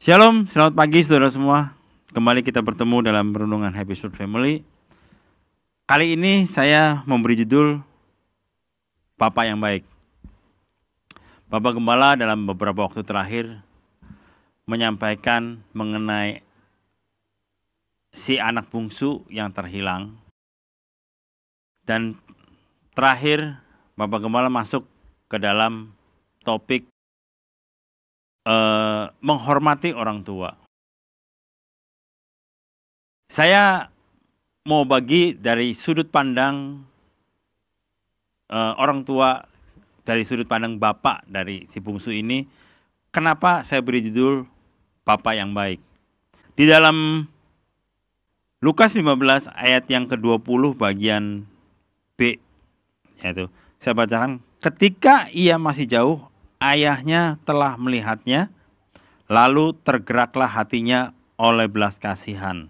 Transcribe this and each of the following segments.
Shalom, selamat pagi saudara semua. Kembali kita bertemu dalam Renungan Happy Street Family. Kali ini saya memberi judul Bapak yang Baik. Bapak Gembala dalam beberapa waktu terakhir menyampaikan mengenai si anak bungsu yang terhilang. Dan terakhir Bapak Gembala masuk ke dalam topik menghormati orang tua. Saya mau bagi dari sudut pandang orang tua, dari sudut pandang bapak dari si bungsu ini. Kenapa saya beri judul Bapak yang Baik? Di dalam Lukas 15 ayat yang ke-20 bagian B, yaitu saya bacakan, ketika ia masih jauh, ayahnya telah melihatnya, lalu tergeraklah hatinya oleh belas kasihan.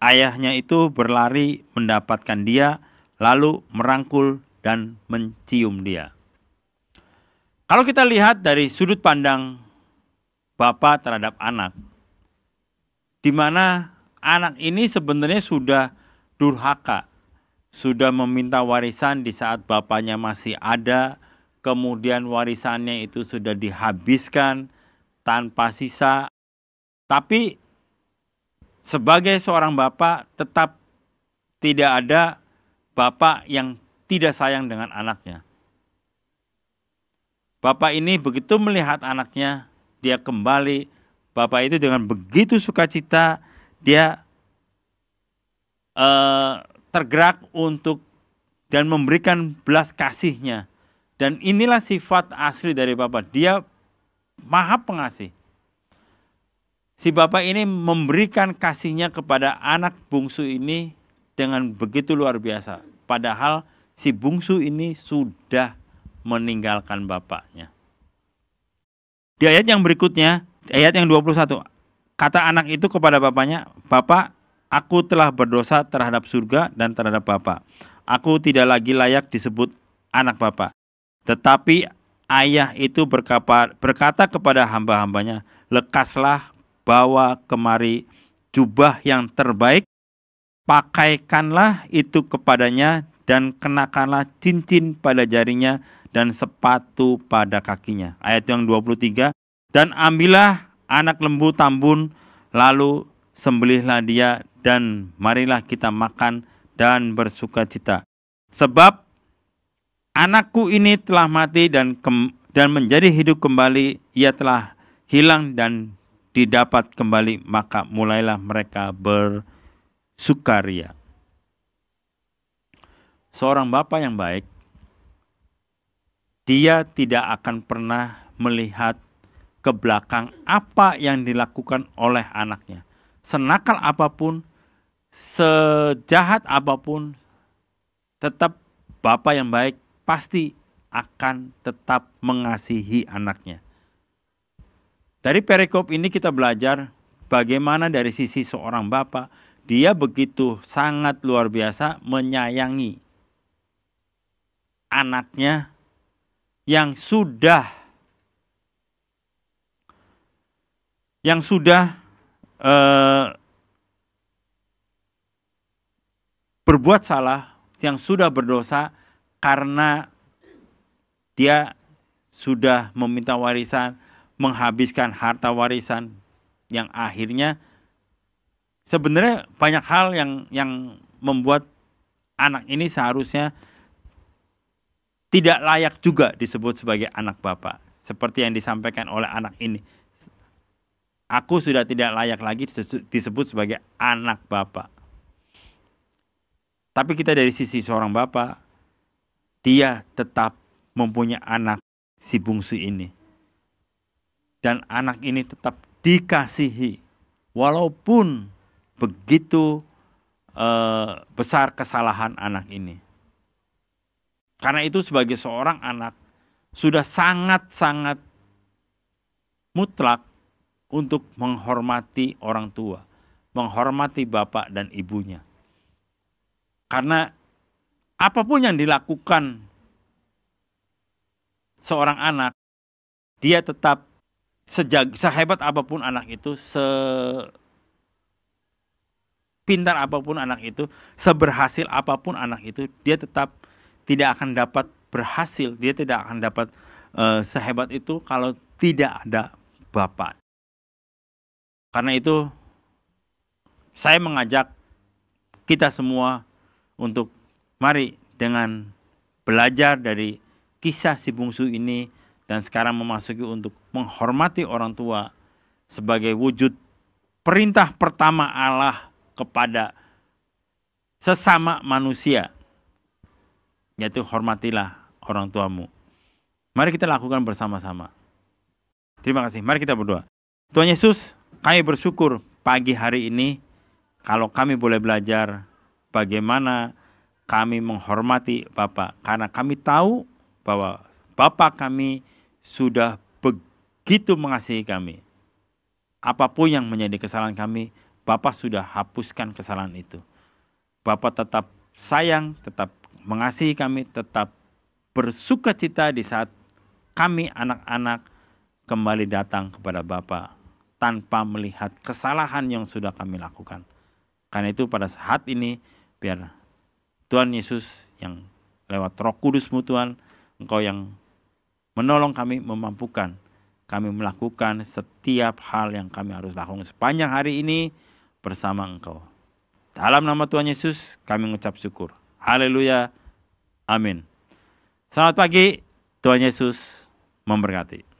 Ayahnya itu berlari mendapatkan dia, lalu merangkul dan mencium dia. Kalau kita lihat dari sudut pandang bapak terhadap anak, di mana anak ini sebenarnya sudah durhaka, sudah meminta warisan di saat bapaknya masih ada, kemudian warisannya itu sudah dihabiskan tanpa sisa. Tapi sebagai seorang bapak tetap tidak ada bapak yang tidak sayang dengan anaknya. Bapak ini begitu melihat anaknya, dia kembali. Bapak itu dengan begitu sukacita, dia tergerak untuk dan memberikan belas kasihnya. Dan inilah sifat asli dari Bapak. Dia maha pengasih. Si Bapak ini memberikan kasihnya kepada anak bungsu ini dengan begitu luar biasa. Padahal si bungsu ini sudah meninggalkan bapaknya. Di ayat yang berikutnya, ayat yang 21, kata anak itu kepada bapaknya, "Bapak, aku telah berdosa terhadap surga dan terhadap Bapak. Aku tidak lagi layak disebut anak Bapak." Tetapi ayah itu berkata kepada hamba-hambanya, "Lekaslah, bawa kemari jubah yang terbaik, pakaikanlah itu kepadanya, dan kenakanlah cincin pada jarinya dan sepatu pada kakinya." Ayat yang 23, "Dan ambillah anak lembu tambun, lalu sembelihlah dia, dan marilah kita makan dan bersukacita. Sebab anakku ini telah mati dan menjadi hidup kembali, ia telah hilang dan didapat kembali, maka mulailah mereka bersukaria." Seorang bapak yang baik, dia tidak akan pernah melihat ke belakang apa yang dilakukan oleh anaknya. Senakal apapun, sejahat apapun, tetap bapak yang baik pasti akan tetap mengasihi anaknya. Dari perikop ini kita belajar bagaimana dari sisi seorang bapak, dia begitu sangat luar biasa menyayangi anaknya yang sudah berbuat salah, yang sudah berdosa, karena dia sudah meminta warisan, menghabiskan harta warisan, yang akhirnya sebenarnya banyak hal yang membuat anak ini seharusnya tidak layak juga disebut sebagai anak bapak. Seperti yang disampaikan oleh anak ini, "Aku sudah tidak layak lagi disebut sebagai anak bapak." Tapi kita dari sisi seorang bapak, dia tetap mempunyai anak si bungsu ini. Dan anak ini tetap dikasihi walaupun begitu besar kesalahan anak ini. Karena itu sebagai seorang anak sudah sangat-sangat mutlak untuk menghormati orang tua, menghormati bapak dan ibunya. Karena apapun yang dilakukan seorang anak, dia tetap sehebat apapun anak itu, sepintar apapun anak itu, seberhasil apapun anak itu, dia tetap tidak akan dapat berhasil, dia tidak akan dapat sehebat itu kalau tidak ada Bapa. Karena itu saya mengajak kita semua untuk mari dengan belajar dari kisah si bungsu ini dan sekarang memasuki untuk menghormati orang tua sebagai wujud perintah pertama Allah kepada sesama manusia, yaitu hormatilah orang tuamu. Mari kita lakukan bersama-sama. Terima kasih. Mari kita berdoa. Tuhan Yesus, kami bersyukur pagi hari ini kalau kami boleh belajar bagaimana kami menghormati Bapa, karena kami tahu bahwa Bapa kami sudah begitu mengasihi kami. Apapun yang menjadi kesalahan kami, Bapa sudah hapuskan kesalahan itu. Bapa tetap sayang, tetap mengasihi kami, tetap bersukacita di saat kami anak-anak kembali datang kepada Bapa tanpa melihat kesalahan yang sudah kami lakukan. Karena itu pada saat ini biar Tuhan Yesus yang lewat Roh Kudus-Mu Tuhan, Engkau yang menolong kami, memampukan kami melakukan setiap hal yang kami harus lakukan sepanjang hari ini bersama Engkau. Dalam nama Tuhan Yesus kami mengucap syukur. Haleluya. Amin. Selamat pagi. Tuhan Yesus memberkati.